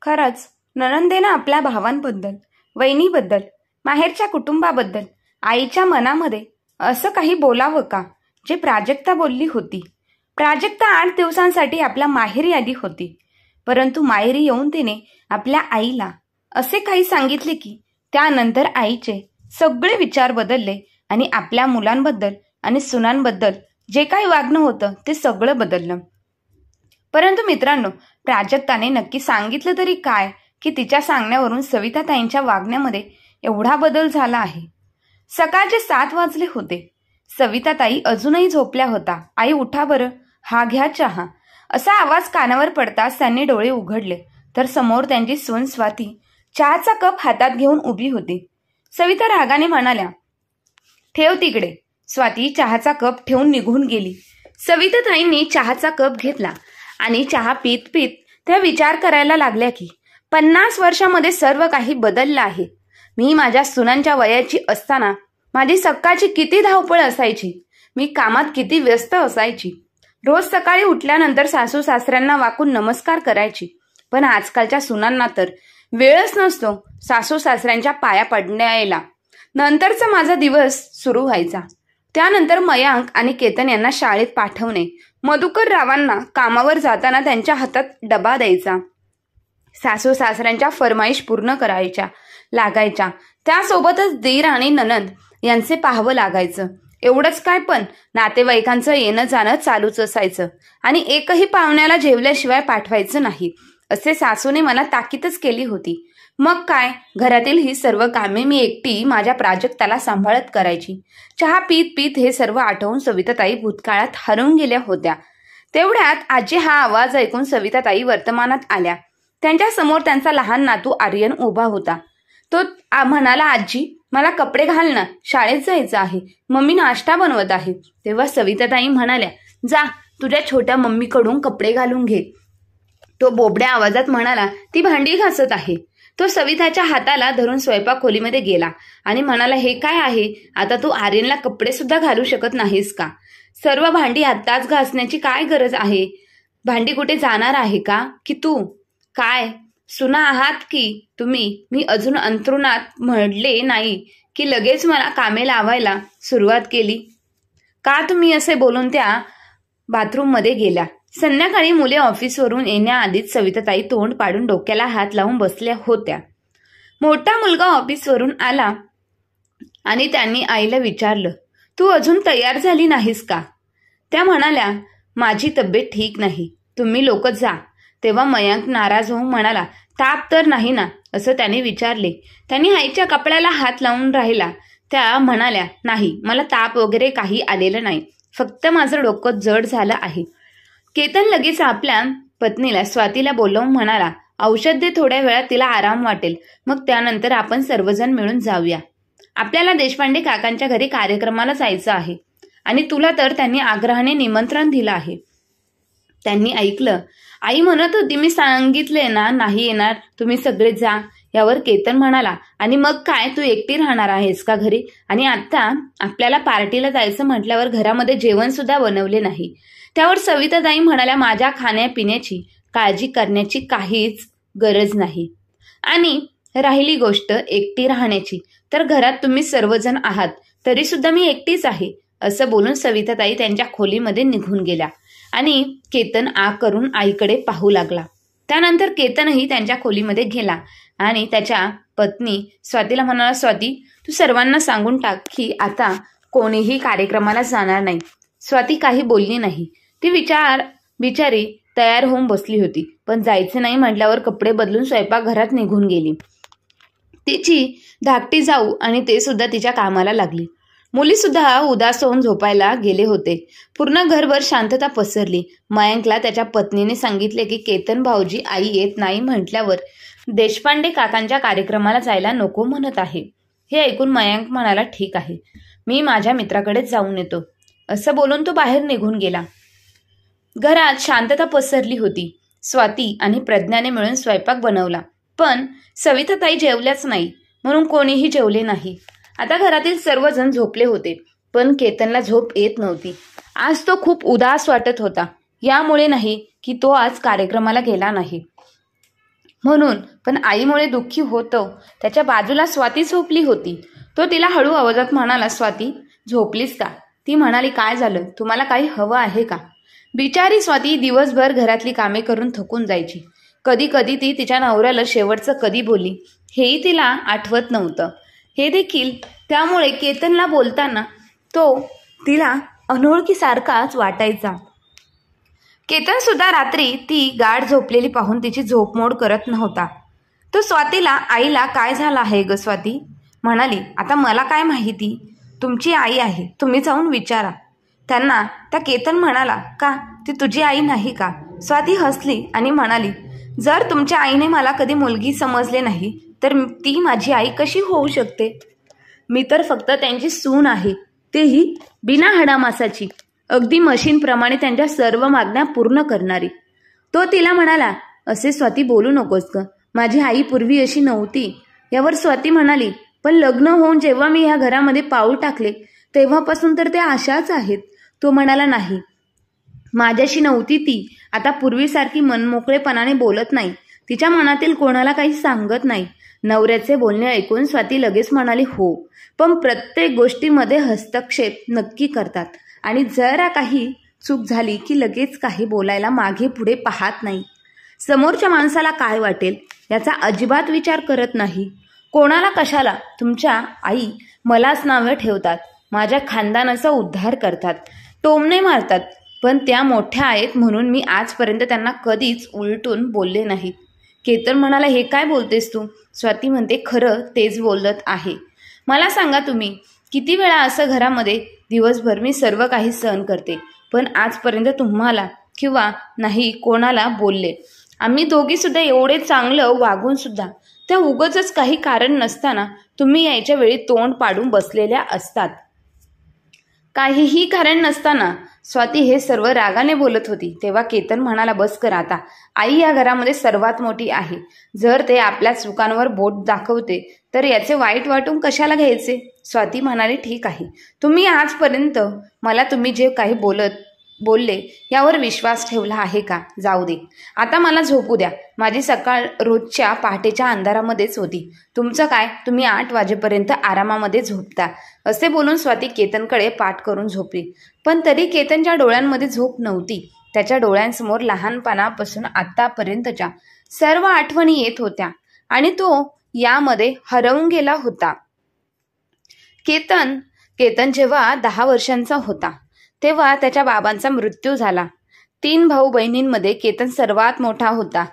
खरंच नणंदेनं आपल्या भावांबद्दल, वहिनीबद्दल, माहेरच्या कुटुंबाबद्दल, आईच्या मनामध्ये असं काही बोलावं का जे प्राजक्ता बोलली होती. प्राजक्ता 8 दिवसांसाठी आपल्या माहेरी आली होती, परंतु माहेरी येऊन तिने आपल्या आईला असे काही सांगितले की त्यानंतर आईचे सगळे विचार बदलले आणि आपल्या मुलांबद्दल आणि सुनांबद्दल जे काही वागणं होतं ते सगळं बदललं. परंतु मित्रांनो, प्राजक्ताने नक्की सांगितलं तरी काय की तिच्या सांगण्यावरून सविताताईंच्या वागण्यामध्ये एवढा बदल झाला आहे. सकाळचे 7 वाजले होते. सविताताई अजूनही झोपल्या होता. आई उठा बरं, हा घ्या चहा, असा आवाज कानावर पडताच त्यांनी डोळे उघडले तर समोर त्यांची सून स्वाती चहाचा कप हातात घेऊन उभी होती. सविता रागाने म्हणाल्या, ठेव तिकडे. स्वाती चहाचा कप ठेवून निघून गेली. सविताताईंनी चहाचा कप घेतला आणि चहा पीत पीत त्या विचार करायला लागल्या की 50 वर्षामध्ये सर्व काही बदललं आहे. मी माझ्या सुनांच्या वयाची असताना माझी सकाळची किती धावपळ असायची, मी कामात किती व्यस्त असायची. रोज सकाळी उठल्यानंतर सासू सासऱ्यांना वाकून नमस्कार करायची, पण आजकालच्या सुनांना तर वेळच नसतो सासू सासऱ्यांच्या पाया पडण्याला. नंतरचा माझा दिवस सुरू व्हायचा. त्यानंतर मयांक आणि केतन यांना शाळेत पाठवणे, मधुकर रावांना कामावर जाताना त्यांच्या हातात डबा द्यायचा, सासू सासऱ्यांच्या फरमाईश पूर्ण करायच्या लागायच्या, त्यासोबतच दीर आणि ननंद यांचे पाहावं लागायचं. एवढंच काय, पण नातेवाईकांचं येणं जाणं चालूच असायचं आणि एकही पाहुण्याला जेवल्याशिवाय पाठवायचं नाही असे सासूने मला ताकीदच केली होती. मग काय, घरातील ही सर्व कामे मी एकटी माझ्या प्राजक्ताला सांभाळत करायची. चहा पीत पीत हे सर्व आठवून सविताताई भूतकाळात हरवून गेल्या होत्या. तेवढ्यात आजी हा आवाज ऐकून सविताताई वर्तमानात आल्या. त्यांच्या समोर त्यांचा लहान नातू आर्यन उभा होता. तो म्हणाला, आजी मला कपडे घाल ना, शाळेत जायचं आहे, मम्मी नाश्ता बनवत आहे. तेव्हा सविताताई म्हणाल्या, जा तुझ्या छोट्या मम्मीकडून कपडे घालून घे. तो बोबड्या आवाजात म्हणाला, ती भांडी घासत आहे. तो सविताच्या हाताला धरून स्वयंपाक खोलीमध्ये गेला आणि म्हणाला, हे काय आहे, आता तू आर्यनला कपडे सुद्धा घालू शकत नाहीस का? सर्व भांडी आत्ताच घासण्याची काय गरज आहे? भांडी कुठे जाणार आहे का की तू? काय सुना आहात की तुम्ही? मी अजून अंथरुणात म्हणले नाही की लगेच मला कामे लावायला सुरुवात केली का? तुम्ही असे बोलून त्या बाथरूममध्ये गेल्या. संध्याकाळी मुले ऑफिसवरून येण्याआधीच सविताताई तोंड पाडून डोक्याला हात लावून बसल्या होत्या. मोठा मुलगा ऑफिसवरून आला आणि त्यांनी आईला विचारलं, तू अजून तयार झाली नाहीस का? त्या म्हणाल्या, माझी तब्येत ठीक नाही, तुम्ही लोक जा. तेव्हा मयांक नाराज होऊन म्हणाला, ताप तर नाही ना असं त्याने विचारले. त्यांनी आईच्या कपड्याला हात लावून राहिला. त्या म्हणाल्या, नाही, मला ताप वगैरे काही आलेलं नाही, फक्त माझं डोकं जड झालं आहे. केतन लगेच आपल्या पत्नीला स्वातीला बोलावून म्हणाला, औषध दे, थोड्या वेळात तिला आराम वाटेल, मग त्यानंतर आपण सर्वजण मिळून जाऊया. आपल्याला देशपांडे काकांच्या घरी कार्यक्रमाला जायचं आहे आणि तुला तर त्यांनी आग्रहाने निमंत्रण दिलं आहे. त्यांनी ऐकलं. आई म्हणत होती, मी सांगितले ना नाही येणार, तुम्ही सगळे जा. यावर केतन म्हणाला, आणि मग काय, तू एकटी राहणार आहेस का घरी? आणि आता आपल्याला पार्टीला जायचं म्हटल्यावर घरामध्ये जेवण सुद्धा बनवले नाही. त्यावर सविताताई म्हणाल्या, माझ्या खाण्यापिण्याची काळजी करण्याची काहीच गरज नाही. आणि राहिली गोष्ट एकटी राहण्याची, तर घरात तुम्ही सर्वजण आहात, तरी सुद्धा मी एकटीच आहे. असं बोलून सविताताई त्यांच्या खोलीमध्ये निघून गेल्या आणि केतन आग करून आईकडे पाहू लागला. त्यानंतर केतनही त्यांच्या खोलीमध्ये गेला आणि त्याच्या पत्नी स्वातीला म्हणाला, स्वाती तू सर्वांना सांगून टाक की आता कोणीही कार्यक्रमाला जाणार नाही. स्वाती काही बोलली नाही. ती बिचारी तयार होऊन बसली होती, पण जायचे नाही म्हटल्यावर कपडे बदलून स्वयंपाकघरात निघून गेली. तिची धाकटी जाऊ आणि ते सुद्धा तिच्या कामाला लागली. मुली सुद्धा उदास होऊन झोपायला गेले होते. पूर्ण घरभर शांतता पसरली. मयांकला त्याच्या पत्नीने सांगितले की केतन भाऊजी आई येत नाही म्हटल्यावर देशपांडे काकांच्या कार्यक्रमाला जायला नको म्हणत आहे. हे ऐकून मयांक म्हणाला, ठीक आहे, मी माझ्या मित्राकडेच जाऊन येतो. असं बोलून तो बाहेर निघून गेला. घरात शांतता पसरली होती. स्वाती आणि प्रज्ञाने मिळून स्वयंपाक बनवला, पण सविताताई जेवल्याच नाही म्हणून कोणीही जेवले नाही. आता घरातील सर्वजण झोपले होते, पण केतनला झोप येत नव्हती. आज तो खूप उदास वाटत होता. यामुळे नाही की तो आज कार्यक्रमाला गेला नाही, म्हणून, पण आईमुळे दुःखी होतो. त्याच्या बाजूला स्वाती झोपली होती. तो तिला हळू आवाजात म्हणाला, स्वाती, झोपलीस का? ती म्हणाली, काय झालं? तुम्हाला काही हवं आहे का? बिचारी स्वाती दिवसभर घरातली कामे करून थकून जायची. कधी कधी ती तिच्या नवऱ्याला शेवटचं कधी बोलली हेही तिला आठवत नव्हतं. हे देखील त्यामुळे केतनला बोलताना तो तिला अनोळखीसारखाच वाटायचा. केतन सुद्धा रात्री ती गाढ झोपलेली पाहून तिची झोपमोड करत नव्हता. तो स्वातीला, आईला काय झालं आहे ग स्वाती? म्हणाली, आता मला काय माहिती, तुमची आई आहे, तुम्ही जाऊन विचारा त्यांना. त्या केतन म्हणाला, का ती तुझी आई नाही का? स्वाती हसली आणि म्हणाली, जर तुमच्या आईने मला कधी मुलगी समजले नाही तर ती माझी आई कशी होऊ शकते? मी तर फक्त त्यांची सून आहे, तेही बिना हडामासाची, अगदी मशीनप्रमाणे त्यांच्या सर्व मागण्या पूर्ण करणारी. तो तिला म्हणाला, असे स्वाती बोलू नकोस ग, माझी आई पूर्वी अशी नव्हती. यावर स्वाती म्हणाली, पण लग्न होऊन जेव्हा मी ह्या घरामध्ये पाऊल टाकले तेव्हापासून तर त्या अशाच आहेत. तो म्हणाला, नाही, माझ्याशी नव्हती ती. आता पूर्वीसारखी मनमोकळेपणाने बोलत नाही, तिच्या मनातील कोणाला काही सांगत नाही. नवऱ्याचे बोलणे ऐकून स्वाती लगेच म्हणाली, हो, पण प्रत्येक गोष्टीमध्ये हस्तक्षेप नक्की करतात आणि जरा काही चूक झाली की लगेच काही बोलायला मागे पुढे पाहत नाही. समोरच्या माणसाला काय वाटेल याचा अजिबात विचार करत नाही. कोणाला कशाला. तुमच्या आई मलाच नावे ठेवतात, माझ्या खानदानाचा उद्धार करतात, टोमणे मारतात, पण त्या मोठ्या आहेत म्हणून मी आजपर्यंत त्यांना कधीच उलटून बोलले नाही. केतन म्हणाला, हे काय बोलतेस तू? स्वाती म्हणते, खरं तेच बोलत आहे. मला सांगा, तुम्ही किती वेळा असं घरामध्ये दिवसभर मी सर्व काही सहन करते, पण आजपर्यंत तुम्हाला किंवा नाही कोणाला बोलले. आम्ही दोघी सुद्धा एवढे चांगलं वागून सुद्धा त्या उगाचच काही कारण नसताना तुम्ही यायच्या वेळी तोंड पाडून बसलेल्या असतात. काहीही कारण नसताना स्वाती हे सर्व रागाने बोलत होती. तेव्हा केतन म्हणाला, बस कर आता, आई या घरामध्ये सर्वात मोठी आहे. जर ते आपल्या चुकांवर बोट दाखवते तर याचे वाईट वाटून कशाला घ्यायचे? स्वाती म्हणाली, ठीक आहे, तुम्ही आजपर्यंत मला तुम्ही जे काही बोलले यावर विश्वास ठेवला आहे का? जाऊ दे, आता मला झोपू द्या. माझी सकाळ रोजच्या पहाटेच्या अंधारामध्येच होती. तुमचं काय, तुम्ही 8 वाजेपर्यंत आरामामध्ये झोपता. असे बोलून स्वाती केतनकडे पाठ करून झोपली. पण तरी केतनच्या डोळ्यांमध्ये झोप नव्हती. त्याच्या डोळ्यांसमोर लहानपणापासून आतापर्यंतच्या सर्व आठवणी येत होत्या आणि तो यामध्ये हरवून गेला होता. केतन जेव्हा 10 वर्षांचा होता तेव्हा त्याच्या बाबांचा मृत्यू झाला. 3 भाऊ बहिणींमध्ये केतन सर्वात मोठा होता.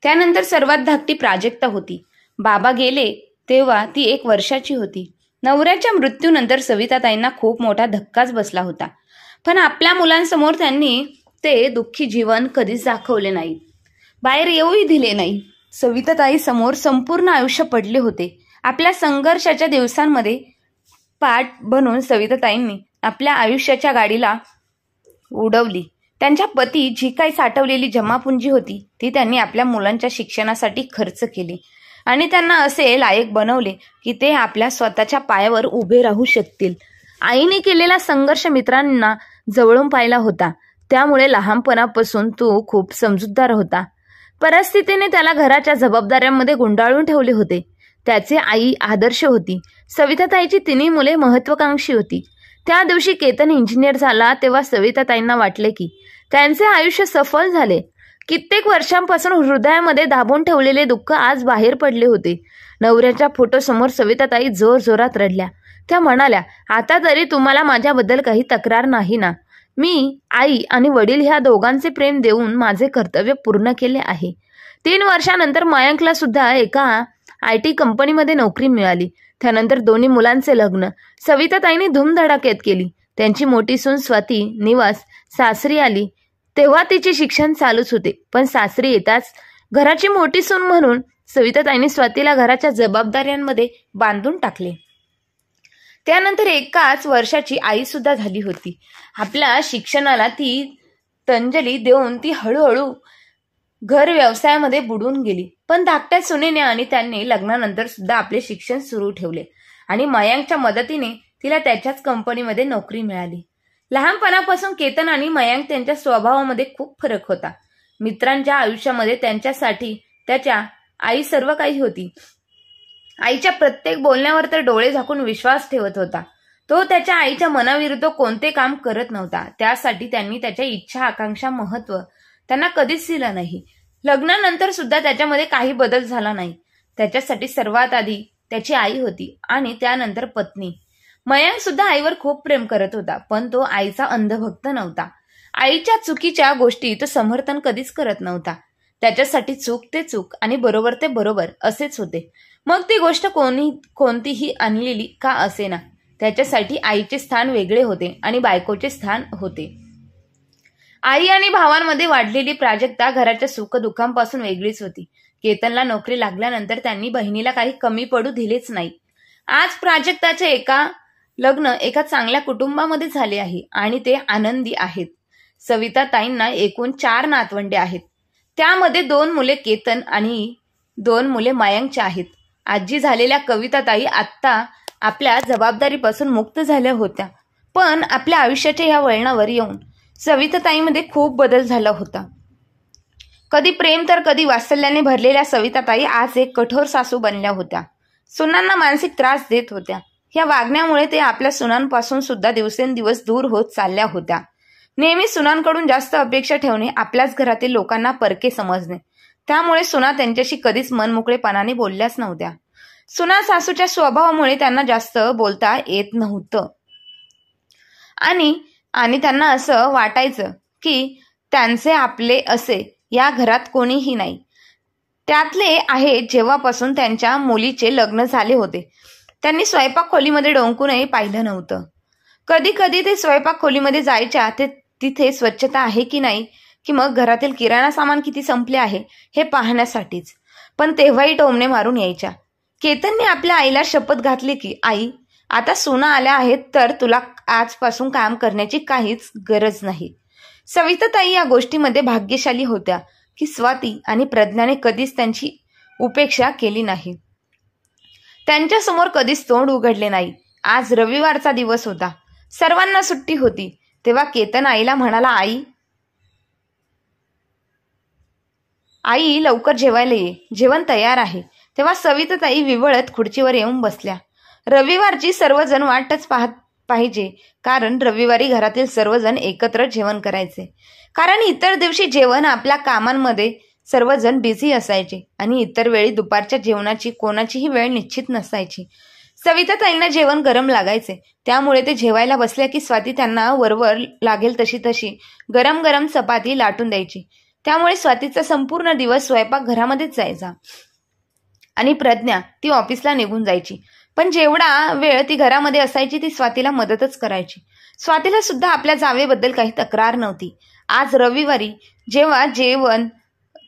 त्यानंतर सर्वात धाकटी प्राजक्ता होती. बाबा गेले तेव्हा ती 1 वर्षाची होती. नवऱ्याच्या मृत्यूनंतर सविताताईंना खूप मोठा धक्काच बसला होता. पण आपल्या मुलांसमोर त्यांनी ते दुःखी जीवन कधीच दाखवले नाही, बाहेर येऊही दिले नाही. सविताताई समोर संपूर्ण आयुष्य पडले होते. आपल्या संघर्षाच्या दिवसांमध्ये पाठ बनून सविताताईंनी आपल्या आयुष्याच्या गाडीला उडवली. त्यांच्या पती जी काही साठवलेली जमापुंजी होती ती त्यांनी आपल्या मुलांच्या शिक्षणासाठी खर्च केली आणि त्यांना असे लायक बनवले की ते आपल्या स्वतःच्या पायावर उभे राहू शकतील. आईने केलेला संघर्ष मित्रांना जवळून पाहिला होता, त्यामुळे लहानपणापासून तो खूप समजूतदार होता. परिस्थितीने त्याला घराच्या जबाबदाऱ्यांमध्ये गुंडाळून ठेवले होते. त्याचे आई आदर्श होती. सविताताईची 3 मुले महत्वाकांक्षी होती. त्या दिवशी केतन इंजिनियर झाला तेव्हा सविताताईंना वाटले की त्यांचे आयुष्य सफल झाले. कित्येक वर्षांपासून हृदयामध्ये दाबून ठेवलेले दुःख आज बाहेर पडले होते. नवऱ्याच्या फोटोसमोर सविताताई जोरजोरात रडल्या. त्या म्हणाल्या, आता तरी तुम्हाला माझ्याबद्दल काही तक्रार नाही ना? मी, आई आणि वडील ह्या दोघांचे प्रेम देऊन माझे कर्तव्य पूर्ण केले आहे. 3 वर्षानंतर मयांकला सुद्धा एका IT कंपनीमध्ये नोकरी मिळाली. त्यानंतर 2 मुलांचे लग्न सविताताईंनी धूमधडाक्यात केली. त्यांची मोठी सून स्वाती निवास सासरी आली तेव्हा तिचे शिक्षण चालूच होते. पण सासरी येताच घराची मोठी सून म्हणून सविताताईंनी स्वातीला घराच्या जबाबदाऱ्यांमध्ये बांधून टाकले. त्यानंतर 1 वर्षाची आई सुद्धा झाली होती. आपल्या शिक्षणाला ती तंजली देऊन ती हळूहळू घर व्यवसायामध्ये बुडून गेली. पण धाकट्या सुनेने आणि त्यांनी लग्नानंतर सुद्धा आपले शिक्षण सुरू ठेवले आणि मयांकच्या मदतीने तिला त्याच्याच कंपनीमध्ये नोकरी मिळाली. लहानपणापासून केतन आणि मयांक त्यांच्या स्वभावामध्ये खूप फरक होता. मित्रांच्या आयुष्यामध्ये त्यांच्यासाठी त्याच्या आई सर्व काही होती. आईच्या प्रत्येक बोलण्यावर तर डोळे झाकून विश्वास ठेवत होता. तो त्याच्या आईच्या मनाविरुद्ध कोणते काम करत नव्हता. त्यासाठी त्यांनी त्याच्या इच्छा आकांक्षा महत्व त्यांना कधीच दिलं नाही. लग्नानंतर सुद्धा त्याच्यामध्ये काही बदल झाला नाही. त्याच्यासाठी सर्वात आधी त्याची आई होती आणि त्यानंतर पत्नी. मयांक सुद्धा आईवर खूप प्रेम करत होता, पण तो आईचा अंधभक्त नव्हता. आईच्या चुकीच्या गोष्टी तो समर्थन कधीच करत नव्हता. त्याच्यासाठी चूक ते चूक आणि बरोबर ते बरोबर असेच होते. मग ती गोष्ट कोणतीही आणलेली का असेना, त्याच्यासाठी आईचे स्थान वेगळे होते आणि बायकोचे स्थान होते. आई आणि भावांमध्ये वाढलेली प्राजक्ता घराच्या सुखदुःखांपासून वेगळीच होती. केतनला नोकरी लागल्यानंतर त्यांनी बहिणीला काही कमी पडू दिलेच नाही. आज प्राजक्ताचे लग्न एका चांगल्या कुटुंबामध्ये झाले आहे आणि ते आनंदी आहेत. सविता ताईंना एकूण 4 नातवंडे आहेत. त्यामध्ये 2 मुले केतन आणि 2 मुले मयांकची आहेत. आजी झालेल्या कविताताई आत्ता आपल्या जबाबदारीपासून मुक्त झाल्या होत्या, पण आपल्या आयुष्याच्या या वळणावर येऊन सविताताईमध्ये खूप बदल झाला होता. कधी प्रेम तर कधी वात्सल्याने भरलेल्या सविताताई आज एक कठोर सासू बनल्या होत्या. सुनांना मानसिक त्रास देत होत्या. या वागण्यामुळे ते आपल्या सुनांपासून सुद्धा दिवसेंदिवस दूर होत चालल्या होत्या. नेहमी सुनांकडून जास्त अपेक्षा ठेवणे, आपल्याच घरातील लोकांना परके समजणे, त्यामुळे सुना त्यांच्याशी कधीच मनमोकळेपणाने बोलल्याच नव्हत्या. सुना सासूच्या स्वभावामुळे त्यांना जास्त बोलता येत नव्हतं आणि त्यांना असं वाटायचं की त्यांचे आपले असे या घरात कोणीही नाही. त्यातले आहे जेव्हापासून त्यांच्या मुलीचे लग्न झाले होते, त्यांनी स्वयंपाक खोलीमध्ये डोंकूनही पाहिलं नव्हतं. कधी कधी ते स्वयंपाक खोलीमध्ये जायच्या, ते तिथे स्वच्छता आहे की नाही, की मग घरातील किराणा सामान किती संपले आहे हे पाहण्यासाठीच, पण तेव्हाही टोमणे मारून यायच्या. केतनने आपल्या आईला शपथ घातली की आई, आता सुना आल्या आहेत तर तुला आजपासून काम करण्याची काहीच गरज नाही. सविताताई या गोष्टीमध्ये भाग्यशाली होत्या की स्वाती आणि प्रज्ञाने कधीच त्यांची उपेक्षा केली नाही. त्यांच्यासमोर कधीच तोंड उघडले नाही. आज रविवारचा दिवस होता, सर्वांना सुट्टी होती. तेव्हा केतन आईला म्हणाला, आई लवकर जेवायला ये, जेवण तयार आहे. तेव्हा सविताताई विवळत खुर्चीवर येऊन बसल्या. रविवारची सर्वजण वाटच पाहत पाहिजे, कारण रविवारी घरातील सर्वजण एकत्र जेवण करायचे. कारण इतर दिवशी जेवण आपल्या कामांमध्ये सर्वजण बिझी असायचे आणि इतर वेळी दुपारच्या जेवणाची कोणाचीही वेळ निश्चित नसायची. सविताताईंना जेवण गरम लागायचे, त्यामुळे ते जेवायला बसल्या की स्वाती त्यांना वरवर लागेल तशी गरम गरम चपाती लाटून द्यायची. त्यामुळे स्वातीचा संपूर्ण दिवस स्वयंपाक घरामध्येच जायचा आणि प्रज्ञा ती ऑफिसला निघून जायची. पण जेवढा वेळ ती घरामध्ये असायची ती स्वातीला मदतच करायची. स्वातीला सुद्धा आपल्या जावेबद्दल काही तक्रार नव्हती. आज रविवारी जेव्हा जेवण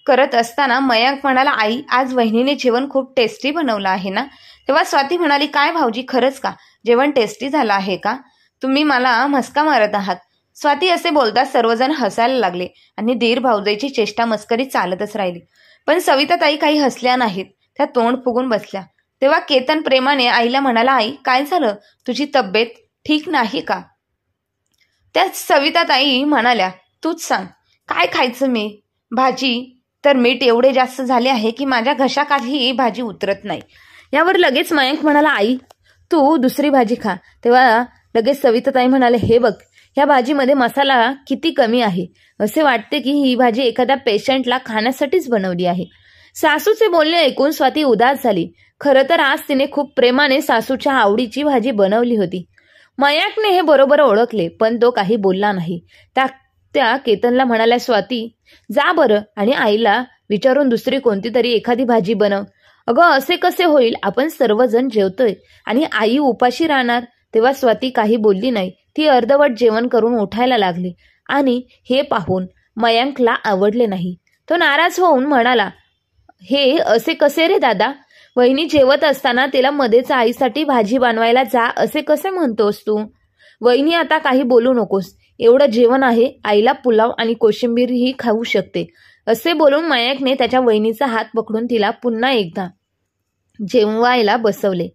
करत असताना मयांक म्हणाला, आई आज वहिनीने जेवण खूप टेस्टी बनवलं आहे ना. तेव्हा स्वाती म्हणाली, काय भाऊजी, खरंच का? जेवण टेस्टी झालं आहे का? तुम्ही मला मस्का मारत आहात. स्वाती असे बोलताच सर्वजण हसायला लागले आणि धीर भाऊजाईची चेष्टा मस्करी चालतच राहिली. पण सविताताई काही हसल्या नाहीत, त्या तोंड फुगून बसल्या. तेव्हा केतन प्रेमाने आईला म्हणाला, आई काय झालं, तुझी तब्येत ठीक नाही का? त्या सविताताई म्हणाल्या, तूच सांग काय खायचं मी? भाजी तर मीठ एवढे जास्त झाले आहे की माझ्या घशाखाली भाजी उतरत नाही. यावर लगेच मयांक म्हणाला, आई तू दुसरी भाजी खा. तेव्हा लगेच सविताताई म्हणाले, हे बघ ह्या भाजीमध्ये मसाला किती कमी आहे. असे वाटते की ही भाजी एखाद्या पेशंटला खाण्यासाठीच बनवली आहे. सासूचे बोलणे ऐकून स्वाती उदास झाली. खरं तर आज तिने खूप प्रेमाने सासूच्या आवडीची भाजी बनवली होती. मयांकने हे बरोबर ओळखले, पण तो काही बोलला नाही. त्या केतनला म्हणाल्या, स्वाती जा बरं आणि आईला विचारून दुसरी कोणती तरी एखादी भाजी बनव. अगं असे कसे होईल, आपण सर्वजण जेवतोय आणि आई उपाशी राहणार. तेव्हा स्वाती काही बोलली नाही. ती अर्धवट जेवण करून उठायला लागली आणि हे पाहून मयांकला आवडले नाही. तो नाराज होऊन म्हणाला, हे असे कसे रे दादा? वहिनी जेवत असताना तिला मध्येच आईसाठी भाजी बनवायला जा असे कसे म्हणतोस तू? वहिनी आता काही बोलू नकोस, एवढं जेवण आहे, आईला पुलाव आणि कोशिंबीरही खाऊ शकते. असे बोलून मयांकने त्याच्या वहिनीचा हात पकडून तिला पुन्हा एकदा जेवायला बसवले.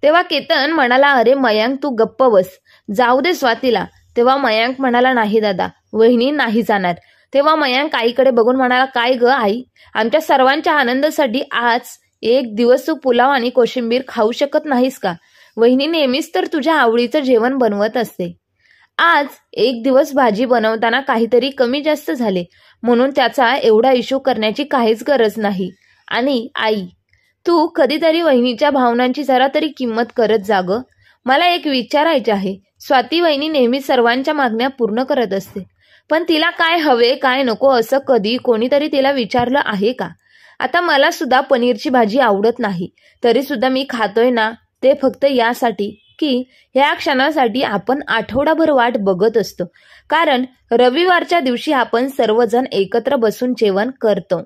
तेव्हा केतन म्हणाला, अरे मयांक तू गप्प बस, जाऊ दे स्वातीला. तेव्हा मयांक म्हणाला, नाही दादा, वहिनी नाही जाणार. तेव्हा मयांक आईकडे बघून म्हणाला, काय ग आई, आमच्या सर्वांच्या आनंदासाठी आज एक दिवस तू पुलाव आणि कोशिंबीर खाऊ शकत नाहीस का? वहिनी नेहमीच तर तुझ्या आवडीचं जेवण बनवत असते. आज एक दिवस भाजी बनवताना काहीतरी कमी जास्त झाले म्हणून त्याचा एवढा इश्यू करण्याची काहीच गरज नाही. आणि आई, तू कधीतरी वहिनीच्या भावनांची जरा तरी किंमत करत जा ग. मला एक विचारायचे आहे. स्वाती वहिनी नेहमी सर्वांच्या मागण्या पूर्ण करत असते, पण तिला काय हवे काय नको असं कधी कोणीतरी तिला विचारलं आहे का? आता मला सुद्धा पनीरची भाजी आवडत नाही, तरी सुद्धा मी खातोय ना, ते फक्त यासाठी की ह्या क्षणासाठी आपण आठवडाभर वाट बघत असतो, कारण रविवारच्या दिवशी आपण सर्वजण एकत्र बसून जेवण करतो.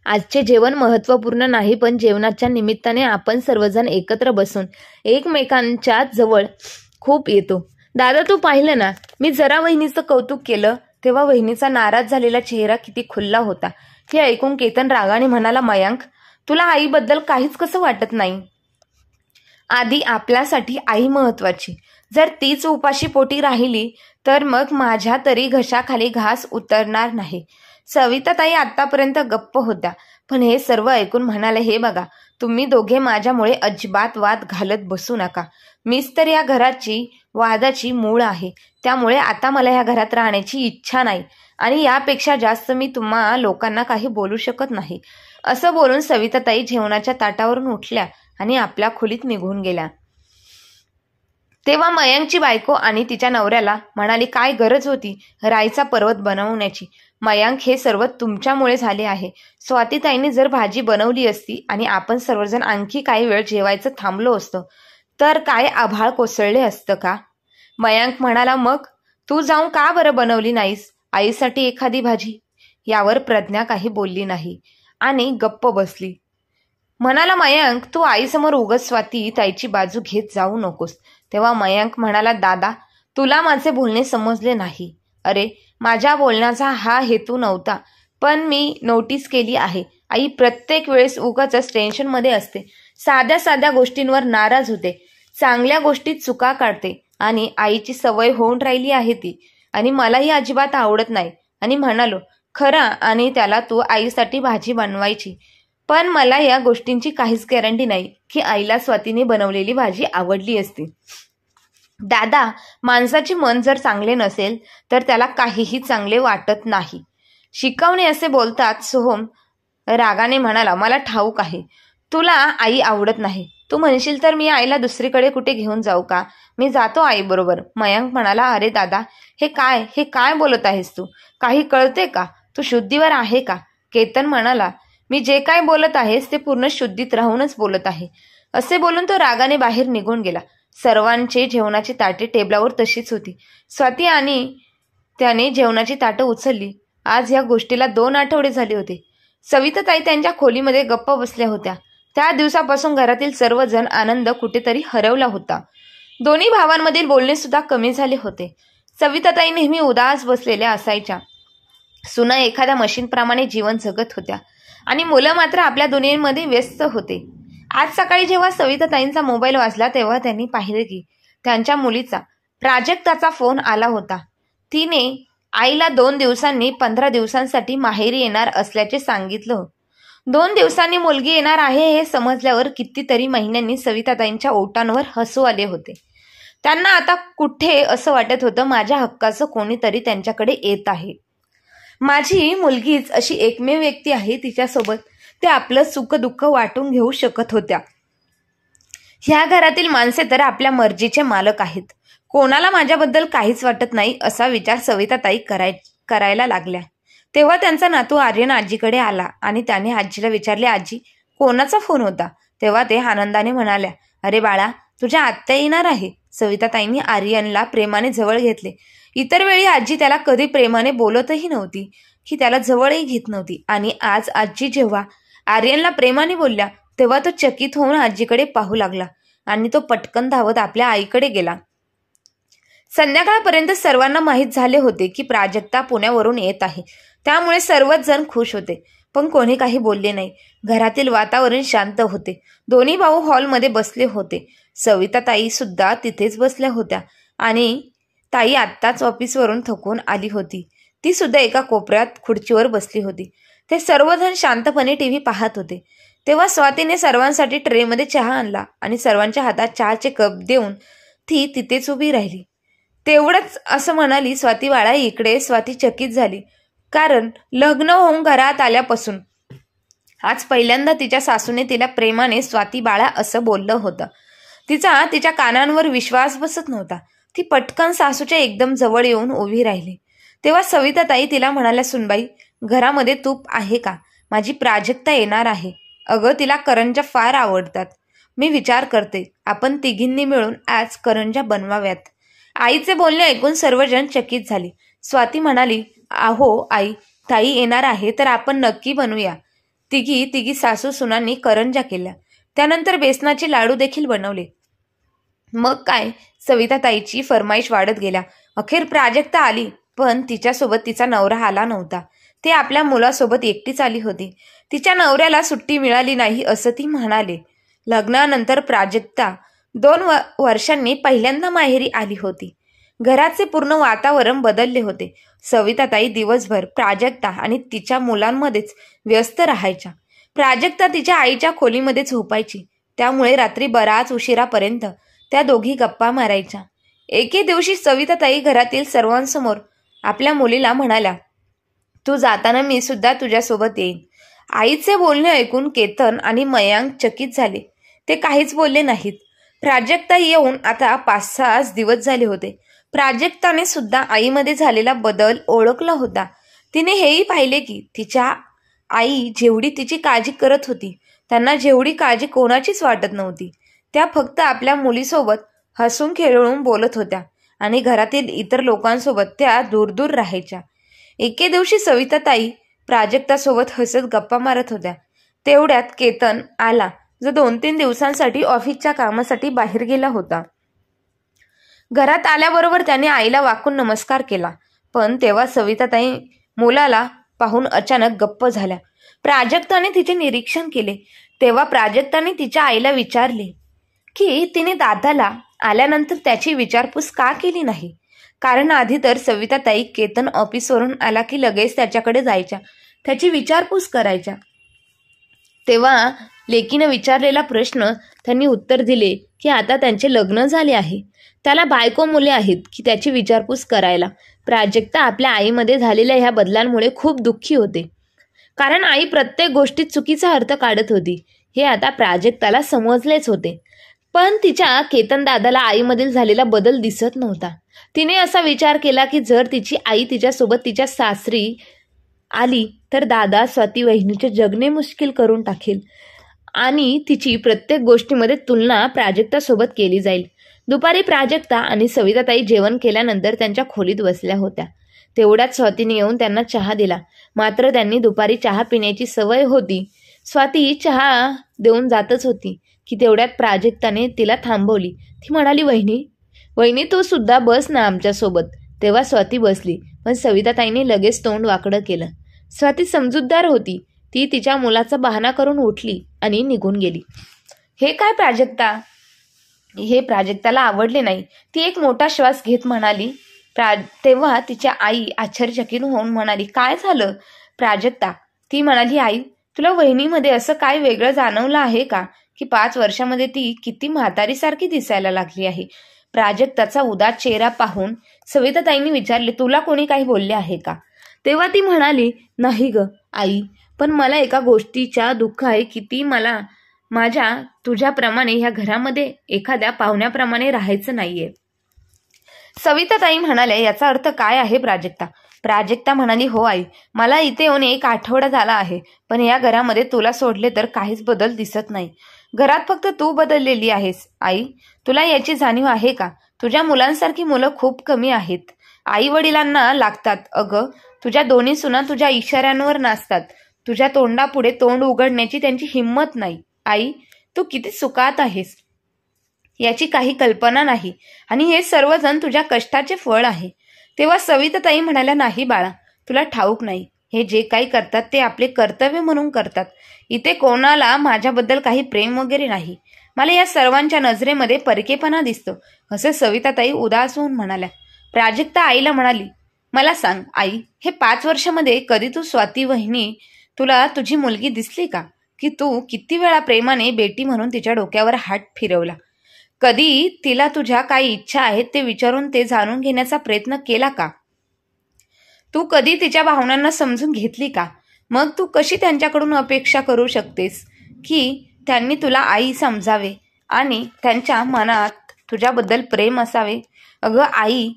आजचे जेवण महत्त्वपूर्ण नाही, पण जेवणाच्या निमित्ताने आपण सर्वजण एकत्र बसून एकमेकांच्या जवळ खूप येतो. दादा, तू पाहिलं ना, मी जरा वहिनीचं कौतुक केलं तेव्हा वहिनीचा नाराज झालेला चेहरा किती खुल्ला होता. हे ऐकून केतन रागाने म्हणाला, मयांक, तुला आईबद्दल काहीच कसं वाटत नाही? आधी आपल्यासाठी आई महत्वाची. जर तीच उपाशी पोटी राहिली तर मग माझ्या तरी घशाखाली घास उतरणार नाही. सविताताई आतापर्यंत गप्प होत्या, पण हे सर्व ऐकून म्हणाले, हे बघा, तुम्ही दोघे माझ्यामुळे अजिबात वाद घालत बसू नका. मीच तर या घराची वादाची मूळ आहे, त्यामुळे आता मला या घरात राहण्याची इच्छा नाही आणि यापेक्षा जास्त मी तुम्हा लोकांना काही बोलू शकत नाही. असं बोलून सविताताई जेवणाच्या ताटावरून उठल्या आणि आपल्या खोलीत निघून गेल्या. तेव्हा मयांकची बायको आणि तिच्या नवऱ्याला म्हणाली, काय गरज होती राईचा पर्वत बनवण्याची? मयांक, हे सर्व तुमच्यामुळे झाले आहे. स्वातीताईंनी जर भाजी बनवली असती आणि आपण सर्वजण आणखी काही वेळ जेवायचं थांबलो असतो तर काय आभाळ कोसळले असतं का? मयांक म्हणाला, मग तू जाऊन का बरं बनवली नाहीस आईसाठी एखादी भाजी? यावर प्रज्ञा काही बोलली नाही आणि गप्प बसली. म्हणाला, मयांक, तू आईसमोर उगाच स्वाती ताईची बाजू घेत जाऊ नकोस. तेव्हा मयांक म्हणाला, दादा, तुला माझे बोलणे समजले नाही. अरे, माझ्या बोलण्याचा हा हेतू नव्हता, पण मी नोटीस केली आहे, आई प्रत्येक वेळेस उगाच टेन्शनमध्ये असते, साध्या साध्या गोष्टींवर नाराज होते, चांगल्या गोष्टीत चुका काढते आणि आईची सवय होऊन राहिली आहे ती, आणि मलाही अजिबात आवडत नाही. आणि म्हणालो, खरा, आणि त्याला तू आईसाठी भाजी बनवायची, पण मला या गोष्टींची काहीच गॅरंटी नाही की आईला स्वातीने बनवलेली भाजी आवडली असती. दादा, माणसाचे मन जर चांगले नसेल तर त्याला काहीही चांगले वाटत नाही. शिकवणे असे बोलतात. सोहम रागाने म्हणाला, मला ठाऊक आहे तुला आई आवडत नाही. तू म्हणशील तर मी आईला दुसरीकडे कुठे घेऊन जाऊ का? मी जातो आई बरोबर. मयांक म्हणाला, अरे दादा, हे काय बोलत आहेस तू? काही कळते का? तू शुद्धीवर आहे का? केतन म्हणाला, मी जे काय बोलत आहेस ते पूर्ण शुद्धीत राहूनच बोलत आहे. असे बोलून तो रागाने बाहेर निघून गेला. सर्वांचे जेवणाची ताटे टेबलावर तशीच होती. स्वाती आणि त्याने जेवणाची ताटं उचलली. आज या गोष्टीला 2 आठवडे झाले होते. सविताताई त्यांच्या खोलीमध्ये गप्प बसल्या होत्या. त्या दिवसापासून घरातील सर्वजण आनंद कुठेतरी हरवला होता. दोन्ही भावांमधील बोलणे सुद्धा कमी झाले होते. सविताताई नेहमी उदास बसलेल्या असायच्या. सुना एखाद्या मशीनप्रमाणे जीवन जगत होत्या आणि मुलं मात्र आपल्या दुनियेमध्ये व्यस्त होते. आज सकाळी जेव्हा सविताताईंचा मोबाईल वाजला तेव्हा त्यांनी पाहिले की त्यांच्या मुलीचा प्राजक्ताचा फोन आला होता. तिने आईला 2 दिवसांनी 15 दिवसांसाठी माहेरी येणार असल्याचे सांगितलं. 2 दिवसांनी मुलगी येणार आहे हे समजल्यावर कितीतरी महिन्यांनी सविताताईंच्या ओठांवर हसू आले होते. त्यांना आता कुठे असं वाटत होतं, माझ्या हक्काचं कोणीतरी त्यांच्याकडे येत आहे. माझी मुलगीच अशी एकमेव व्यक्ती आहे, तिच्यासोबत ते आपलं सुख दुःख वाटून घेऊ शकत होत्या. ह्या घरातील माणसे तर आपल्या मर्जीचे मालक आहेत. कोणाला माझ्याबद्दल काहीच वाटत नाही असा विचार सविताताई करायला लागल्या. तेव्हा त्यांचा नातू आर्यन आजीकडे आला आणि त्याने आजीला विचारले, आजी, कोणाचा फोन होता? तेव्हा ते आनंदाने म्हणाल्या, अरे बाळा, तुझ्या आत्या येणार आहे. सविताताईंनी आर्यनला प्रेमाने जवळ घेतले. इतर वेळी आजी त्याला कधी प्रेमाने बोलतही नव्हती की त्याला जवळही घेत नव्हती, आणि आज आजी जेव्हा आर्यनला प्रेमाने बोलल्या तेव्हा तो चकित होऊन आजीकडे पाहू लागला आणि तो पटकन धावत आपल्या आईकडे गेला. संध्याकाळपर्यंत सर्वांना माहीत झाले होते की प्राजक्ता पुण्यावरून येत आहे, त्यामुळे सर्वच जण खुश होते, पण कोणी काही बोलले नाही. घरातील वातावरण शांत होते. दोन्ही भाऊ हॉलमध्ये बसले होते. सविताताई सुद्धा तिथेच बसल्या होत्या आणि ताई आत्ताच ऑफिसवरून थकून आली होती. ती सुद्धा एका कोपऱ्यात खुर्चीवर बसली होती. ते सर्वजण शांतपणे टीव्ही पाहत होते. तेव्हा स्वातीने सर्वांसाठी ट्रेमध्ये चहा आणला आणि सर्वांच्या हातात चहाचे कप देऊन ती तिथेच उभी राहिली. तेवढंच असं म्हणाली, स्वाती बाळा इकडे. स्वाती चकित झाली, कारण लग्न होऊन घरात आल्यापासून आज पहिल्यांदा तिच्या सासूने तिला प्रेमाने स्वाती बाळा असं बोललं होतं. तिच्या कानांवर विश्वास बसत नव्हता. ती पटकन सासूच्या एकदम जवळ येऊन उभी राहिली. तेव्हा सविताताई तिला म्हणाल्या, सुनबाई घरामध्ये तूप आहे का? माझी प्राजक्ता येणार आहे. अगं तिला करंजा फार आवडतात. मी विचार करते आपण तिघींनी मिळून आज करंजा बनवाव्यात. आईचे बोलणे ऐकून सर्वजण चकित झाली. स्वाती म्हणाली, आहो आई, ताई येणार आहे तर आपण नक्की बनवूया. तिघी सासू सुनांनी करंजा केल्या. त्यानंतर बेसनाचे लाडू देखील बनवले. मग काय, सविताताईची फरमाईश वाढत गेल्या. अखेर प्राजक्ता आली, पण तिच्यासोबत तिचा नवरा आला नव्हता. ती आपल्या मुलासोबत एकटीच आली होती. तिच्या नवऱ्याला सुट्टी मिळाली नाही असं ती म्हणाले. लग्नानंतर प्राजक्ता 2 वर्षांनी पहिल्यांदा माहेरी आली होती. घराचे पूर्ण वातावरण बदलले होते. सविताताई दिवसभर प्राजक्ता आणि तिच्या मुलांमध्येच व्यस्त राहायच्या. प्राजक्ता तिच्या आईच्या खोलीमध्ये झोपायची, त्यामुळे रात्री बराच उशिरापर्यंत त्या दोघी गप्पा मारायच्या. एके दिवशी सविताताई घरातील सर्वांसमोर आपल्या मुलीला म्हणाल्या, तू जाताना मी सुद्धा तुझ्यासोबत येईन. आईचे बोलणे ऐकून केतन आणि मयांक चकित झाले. ते काहीच बोलले नाहीत. प्राजक्ता येऊन आता 5-6 दिवस झाले होते. प्राजक्ताने सुद्धा आईमध्ये झालेला बदल ओळखला होता. तिने हेही पाहिले की तिच्या आई जेवढी तिची काळजी करत होती, त्यांना जेवढी काळजी कोणाचीच वाटत नव्हती. त्या फक्त आपल्या मुलीसोबत हसून खेळून बोलत होत्या आणि घरातील इतर लोकांसोबत त्या दूर दूर राहायच्या. एके दिवशी सविताताई प्राजक्तासोबत हसत गप्पा मारत होत्या. तेवढ्यात केतन आला, जो 2-3 दिवसांसाठी ऑफिसच्या कामासाठी बाहेर गेला होता. घरात आल्याबरोबर त्याने आईला वाकून नमस्कार केला, पण तेव्हा सविताताई मुलाला पाहून अचानक गप्प झाल्या. प्राजक्ताने तिचे निरीक्षण केले. तेव्हा प्राजक्ताने तिच्या आईला विचारले की तिने दादाला आल्यानंतर त्याची विचारपूस का केली नाही. कारण आधी तर सविताताई केतन ऑफिसवरून आला की लगेच त्याच्याकडे जायच्या, त्याची विचारपूस करायच्या. तेव्हा लेकीनं विचारलेला प्रश्न त्यांनी उत्तर दिले की आता त्यांचे लग्न झाले आहे, त्याला बायको मुले आहेत की त्याची विचारपूस करायला. प्राजक्ता आपल्या आईमध्ये झालेल्या ह्या बदलांमुळे खूप दुःखी होते, कारण आई प्रत्येक गोष्टीत चुकीचा अर्थ काढत होती. हे आता प्राजक्ताला समजलेच होते. पण तिच्या केतन दादाला आईमधील झालेला बदल दिसत नव्हता. तिने असा विचार केला की जर तिची आई तिच्यासोबत तिच्या सासरी आली तर दादा स्वाती वहिनीचे जगणे मुश्किल करून टाकेल आणि तिची प्रत्येक गोष्टीमध्ये तुलना प्राजक्तासोबत केली जाईल. दुपारी प्राजक्ता आणि सविताताई जेवण केल्यानंतर त्यांच्या खोलीत बसल्या होत्या. तेवढ्यात स्वातीने येऊन त्यांना चहा दिला. मात्र त्यांनी दुपारी चहा पिण्याची सवय होती. स्वाती चहा देऊन जातच होती की तेवढ्यात प्राजक्ताने तिला थांबवली. ती म्हणाली, वहिनी तू सुद्धा बस ना आमच्यासोबत. तेव्हा स्वाती बसली, पण सविताताईने लगेच तोंड वाकडं केलं. स्वाती समजूतदार होती. ती तिच्या मुलाचा बहाणा करून उठली आणि निघून गेली. हे काय प्राजक्ता? हे प्राजक्ताला आवडले नाही. ती एक मोठा श्वास घेत म्हणाली. तेव्हा तिच्या आई आश्चर्यचकित होऊन म्हणाली, काय झालं प्राजक्ता? ती म्हणाली, आई तुला वहिनीमध्ये असं काय वेगळं जाणवलं आहे का की 5 वर्षामध्ये ती किती म्हातारीसारखी दिसायला लागली आहे. प्राजक्ताचा उदास चेहरा पाहून सविताताईंनी विचारले, तुला कोणी काही बोलले आहे का? तेव्हा ती म्हणाली, नाही ग आई, पण मला एका गोष्टीचा दुःख आहे की ती मला तुझ्याप्रमाणे ह्या घरामध्ये एखाद्या पाहुण्याप्रमाणे राहायचं नाहीये. सविताताई म्हणाल्या, याचा अर्थ काय आहे प्राजक्ता? प्राजक्ता म्हणाली, हो आई, मला इथे येऊन 1 आठवडा झाला आहे, पण या घरामध्ये तुला सोडले तर काहीच बदल दिसत नाही. घरात फक्त तू बदललेली आहेस. आई, तुला याची जाणीव आहे का? तुझ्या मुलांसारखी मुलं खूप कमी आहेत. आई वडिलांना लागतात. अगं, तुझ्या दोन्ही सुना तुझ्या इशाऱ्यांवर नाचतात. तुझ्या तोंडापुढे तोंड उघडण्याची त्यांची हिंमत नाही. आई, तू किती सुखात आहेस याची काही कल्पना नाही आणि हे सर्वजण तुझ्या कष्टाचे फळ आहे. तेव्हा सविताताई म्हणाल्या, नाही बाळा, तुला ठाऊक नाही. हे जे काही करतात ते आपले कर्तव्य म्हणून करतात. इथे कोणाला माझ्याबद्दल काही प्रेम वगैरे नाही. मला या सर्वांच्या नजरेमध्ये परकेपणा दिसतो, असे सविताताई उदास होऊन म्हणाल्या. प्राजक्ता आईला म्हणाली, मला सांग आई, हे 5 वर्षामध्ये कधी तू स्वाती वहिनी तुला तुझी मुलगी दिसली का? की तू किती वेळा प्रेमाने बेटी म्हणून तिच्या डोक्यावर हात फिरवला? कधी तिला तुझ्या काही इच्छा आहेत ते विचारून ते जाणून घेण्याचा प्रयत्न केला का? तू कधी तिच्या भावनांना समजून घेतली का? मग तू कशी त्यांच्याकडून अपेक्षा करू शकतेस की त्यांनी तुला आई समजावे आणि त्यांच्या मनात तुझ्याबद्दल प्रेम असावे? अगं आई,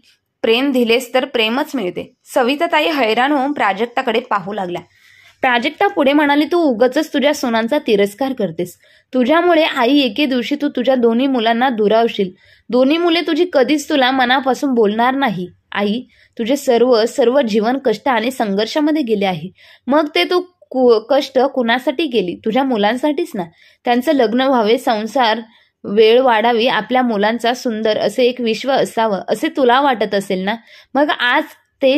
प्रेम दिलेस तर प्रेमच मिळते. सविताताई हैराण होऊन प्राजक्ताकडे पाहू लागल्या. प्राजक्ता पुढे म्हणाली, तू उगाचच तुझ्या सुनांचा तिरस्कार करतेस. तुझ्यामुळे आई एके दिवशी तू तुझ्या दोन्ही मुलांना दुरावशील. दोन्ही मुले तुझी कधीच तुला मनापासून बोलणार नाही. आई, तुझे सर्व जीवन कष्ट आणि संघर्षामध्ये गेले आहे. मग ते तू कष्ट कुणासाठी केली? तुझ्या मुलांसाठीच ना. त्यांचं लग्न व्हावे, संसार वेळ वाढावी, आपल्या मुलांचा सुंदर असे एक विश्व असावं असे तुला वाटत असेल ना. मग आज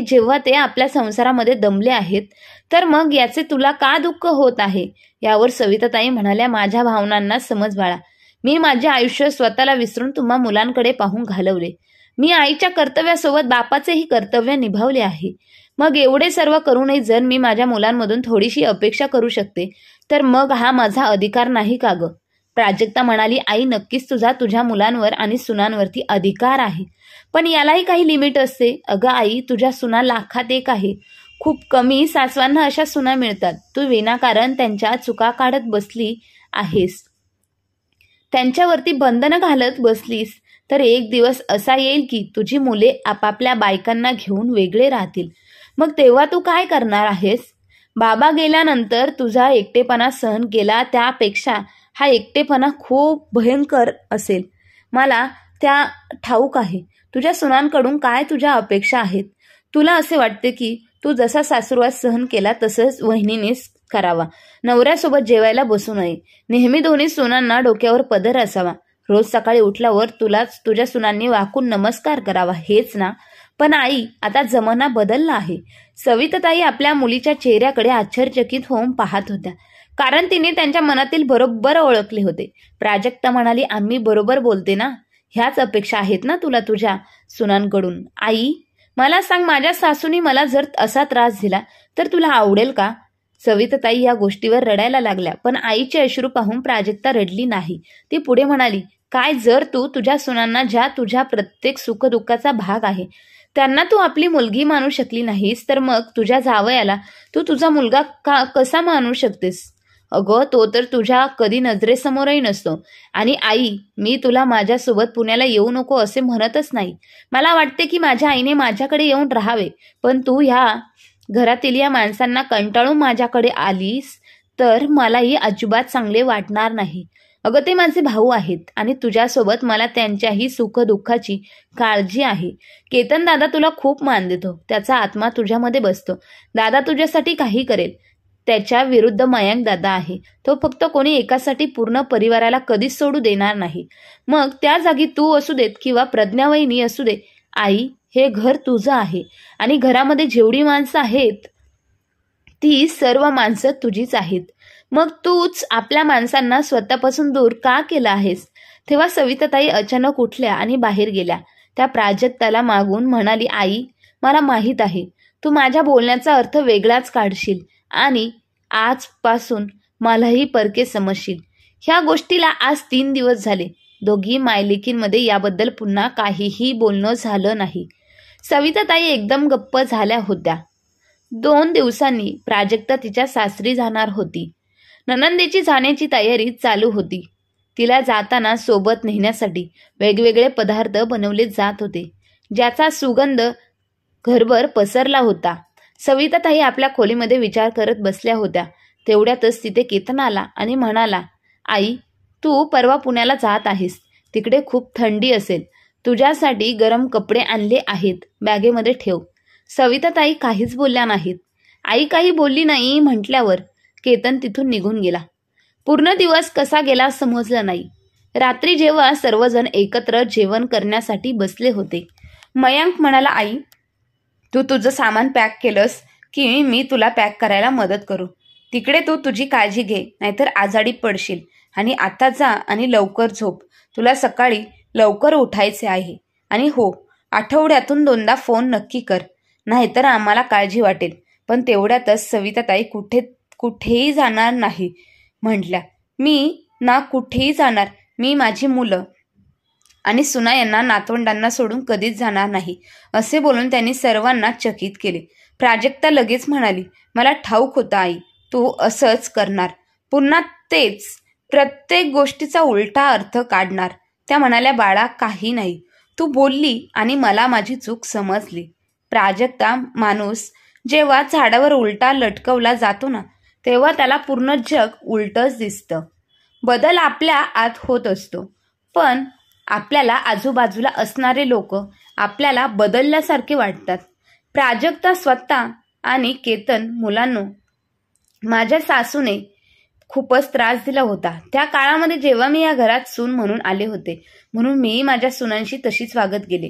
जेव्हा ते आपल्या संसारामध्ये दमले आहेत तर मग याचे तुला का दुःख होत आहे? यावर सविताताई म्हणाल्या, माझ्या भावनांना समज बाळा. मी माझे आयुष्य स्वतःला विसरून तुम्हा मुलांकडे पाहून घालवले. मी आईच्या कर्तव्यासोबत बापाचेही कर्तव्य निभावले आहे. मग एवढे सर्व करूनही जर मी माझ्या मुलांमधून थोडीशी अपेक्षा करू शकते तर मग हा माझा अधिकार नाही का ग? प्राजक्ता म्हणाली, आई, नक्कीच तुझ्या मुलांवर आणि सुनांवरती अधिकार आहे, पण यालाही काही लिमिट असते. अगं आई, तुझ्या सुना लाखात एक आहे. खूप कमी सासवांना अशा सुना मिळतात. तू विनाकारण त्यांच्या चुका काढत बसली आहेस, त्यांच्यावरती बंधनं घालत बसलीस तर एक दिवस असा येईल की तुझी मुले आपापल्या बायकांना घेऊन वेगळे राहतील. मग तेव्हा तू काय करणार आहेस? बाबा गेल्यानंतर तुझा एकटेपणा सहन केला त्यापेक्षा हा एकटेपणा खूप भयंकर असेल. मला त्या ठाऊक आहे. तुझ्या सुनांकडून काय तुझ्या अपेक्षा आहेत. तुला असे वाटते की तू जसा सासुरवास सहन केला तसंच वहिनीनेच करावा. नवऱ्यासोबत जेवायला बसू नये. नेहमी दोन्ही सुनांना डोक्यावर पदर असावा. रोज सकाळी उठल्यावर तुलाच तुझ्या सुनांनी वाकून नमस्कार करावा, हेच ना. पण आई, आता जमाना बदलला आहे. सविताताई आपल्या मुलीच्या चेहऱ्याकडे आश्चर्यचकित होऊन पाहत होत्या, कारण तिने त्यांच्या मनातील बरोबर ओळखले होते. प्राजक्ता म्हणाली, आम्ही बरोबर बोलते ना. ह्याच अपेक्षा आहेत ना तुला तुझ्या सुनांकडून. आई, मला सांग, माझ्या सासूनी मला जर असा त्रास दिला तर तुला आवडेल का? सविताताई या गोष्टीवर रडायला लागल्या, पण आईचे अश्रू पाहून प्राजक्ता रडली नाही. ती पुढे म्हणाली, काय जर तू तुझ्या सुनांना, ज्या तुझ्या प्रत्येक सुखदुःखाचा भाग आहे, त्यांना तू आपली मुलगी मानू शकली नाहीस तर मग तुझ्या जावयाला तू तुझा मुलगा कसा मानू शकतेस? अगं, तो तर तुझ्या कधी नजरेसमोरही नसतो. आणि आई, मी तुला माझ्यासोबत पुण्याला येऊ नको असे म्हणतच नाही. मला वाटते की माझ्या आईने माझ्याकडे येऊन राहावे, पण तू ह्या घरातील या माणसांना कंटाळून माझ्याकडे आलीस तर मलाही अजिबात चांगले वाटणार नाही. अगं, ते माझे भाऊ आहेत आणि तुझ्यासोबत मला त्यांच्याही सुखदुःखाची काळजी आहे. केतन दादा तुला खूप मान देतो. त्याचा आत्मा तुझ्यामध्ये बसतो. दादा तुझ्यासाठी काही करेल. त्याच्या विरुद्ध मयंक दादा आहे. तो फक्त कोणी एकासाठी पूर्ण परिवाराला कधीच सोडू देणार नाही. मग त्या जागी तू असू देत किंवा प्रज्ञावहिनी असू दे. आई, हे घर तुझं आहे आणि घरामध्ये जेवढी माणसं आहेत ती सर्व माणसं तुझीच आहेत. मग तूच आपल्या माणसांना स्वतःपासून दूर का केलं आहेस? तेव्हा सविताताई अचानक उठल्या आणि बाहेर गेल्या. त्या प्राजक्ताला मागून म्हणाली, आई, मला माहीत आहे तू माझ्या बोलण्याचा अर्थ वेगळाच काढशील आणि आजपासून मलाही परके समजशील. ह्या गोष्टीला आज 3 दिवस झाले. दोघी मायलेकींमध्ये याबद्दल पुन्हा काहीही बोलणं झालं नाही. सविताताई एकदम गप्प झाल्या होत्या. 2 दिवसांनी प्राजक्ता तिच्या सासरी जाणार होती. नणंदेची जाण्याची तयारी चालू होती. तिला जाताना सोबत नेण्यासाठी वेगवेगळे पदार्थ बनवले जात होते, ज्याचा सुगंध घरभर पसरला होता. सविताताई आपल्या खोलीमध्ये विचार करत बसल्या होत्या. तेवढ्यातच तिथे केतन आला आणि म्हणाला, आई, तू परवा पुण्याला जात आहेस. तिकडे खूप थंडी असेल. तुझ्यासाठी गरम कपडे आणले आहेत, बॅगेमध्ये ठेव. सविताताई काहीच बोलल्या नाहीत. आई काही बोलली नाही म्हटल्यावर केतन तिथून निघून गेला. पूर्ण दिवस कसा गेला समजलं नाही. रात्री जेव्हा सर्वजण एकत्र जेवण करण्यासाठी बसले होते, मयंक म्हणाला, आई, तू तुझं सामान पॅक केलंस की मी तुला पॅक करायला मदत करू? तिकडे तू तुझी काळजी घे, नाहीतर आजारी पडशील. आणि आता जा आणि लवकर झोप. तुला सकाळी लवकर उठायचे आहे. आणि हो, आठवड्यातून 2दा फोन नक्की कर. नाहीतर आम्हाला काळजी वाटेल. पण तेवढ्यातच सविताताई कुठेही जाणार नाही म्हटल्या. मी ना कुठेही जाणार. मी माझी मुलं आणि सुना यांना नातवंडांना सोडून कधीच जाणार नाही, असे बोलून त्यांनी सर्वांना चकित केले. प्राजक्ता लगेच म्हणाली, मला ठाऊक होतं आई, तू असंच करणार. पुन्हा तेच, प्रत्येक गोष्टीचा उलटा अर्थ काढणार. त्या म्हणाल्या, बाळा काही नाही, तू बोलली आणि मला माझी चूक समजली. प्राजक्ता, माणूस जेव्हा झाडावर उलटा लटकवला जातो ना, तेव्हा त्याला पूर्ण जग उलटच दिसतं. बदल आपल्या आत होत असतो, पण आपल्याला आजूबाजूला असणारे लोक आपल्याला बदलल्यासारखे वाटतात. प्राजक्ता स्वतः आणि केतन मुलांनो, माझ्या सासूने खूपच त्रास दिला होता. त्या काळामध्ये जेव्हा मी या घरात सून म्हणून आले होते, म्हणून मी माझ्या सुनांशी तशीच वागत गेले.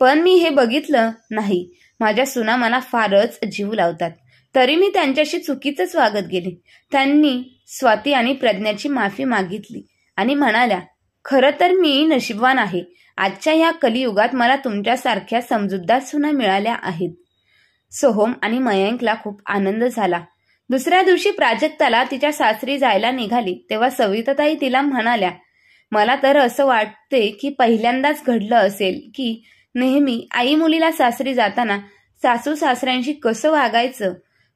पण मी हे बघितलं नाही, माझ्या सुना मला फारच जीव लावतात, तरी मी त्यांच्याशी चुकीचंच वागत गेले. त्यांनी स्वाती आणि प्रज्ञाची माफी मागितली आणि म्हणाल्या, खरं तर मी नशीबवान आहे. आजच्या या कलियुगात मला तुमच्यासारख्या समजूतदार सुना मिळाल्या आहेत. सोहम आणि मयंकला खूप आनंद झाला. दुसऱ्या दिवशी प्राजक्ताला तिच्या सासरी जायला निघाली तेव्हा सविताताई तिला म्हणाल्या, मला तर असं वाटते की पहिल्यांदाच घडलं असेल की नेहमी आई मुलीला सासरी जाताना सासू सासऱ्यांशी कसं वागायचं,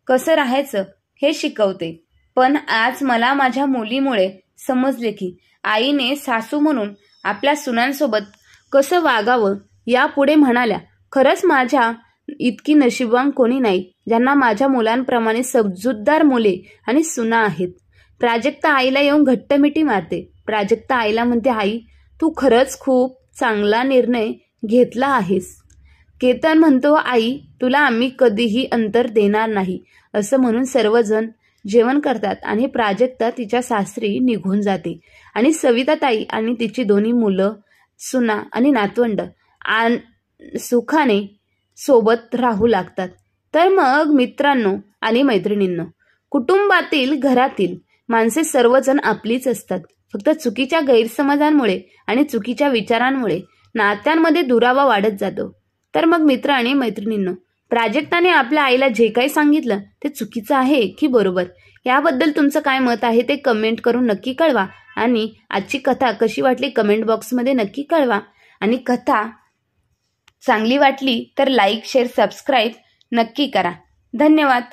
कसं राहायचं हे शिकवते. पण आज मला माझ्या मुलीमुळे समजले की आईने सासू म्हणून आपल्या सुनांसोबत कसं वागावं. यापुढे म्हणाल्या, खरंच माझ्या इतकी नशीबवान कोणी नाही ज्यांना माझ्या मुलांप्रमाणे समजूतदार मुले आणि सुना आहेत. प्राजक्ता आईला येऊन घट्ट मिठी मारते. प्राजक्ता आईला म्हणते, आई तू खरंच खूप चांगला निर्णय घेतला आहेस. केतन म्हणतो, आई तुला आम्ही कधीही अंतर देणार नाही. असं म्हणून सर्वजण जेवण करतात आणि प्राजक्ता तिच्या सासरी निघून जाते आणि सविताताई आणि तिची दोन्ही मुलं, सुना आणि नातवंड सुखाने सोबत राहू लागतात. तर मग मित्रांनो आणि मैत्रिणींनो, कुटुंबातील घरातील माणसे सर्वजण आपलीच असतात. फक्त चुकीच्या गैरसमजांमुळे आणि चुकीच्या विचारांमुळे नात्यांमध्ये दुरावा वाढत जातो. तर मग मित्र आणि मैत्रिणींनो, प्राजक्ताने आपल्या आईला जे काही सांगितलं ते चुकीचं आहे की बरोबर, याबद्दल तुमचं काय मत आहे ते कमेंट करून नक्की कळवा. आणि आजची कथा कशी वाटली कमेंट बॉक्समध्ये नक्की कळवा. आणि कथा चांगली वाटली तर लाईक, शेअर, सबस्क्राईब नक्की करा. धन्यवाद.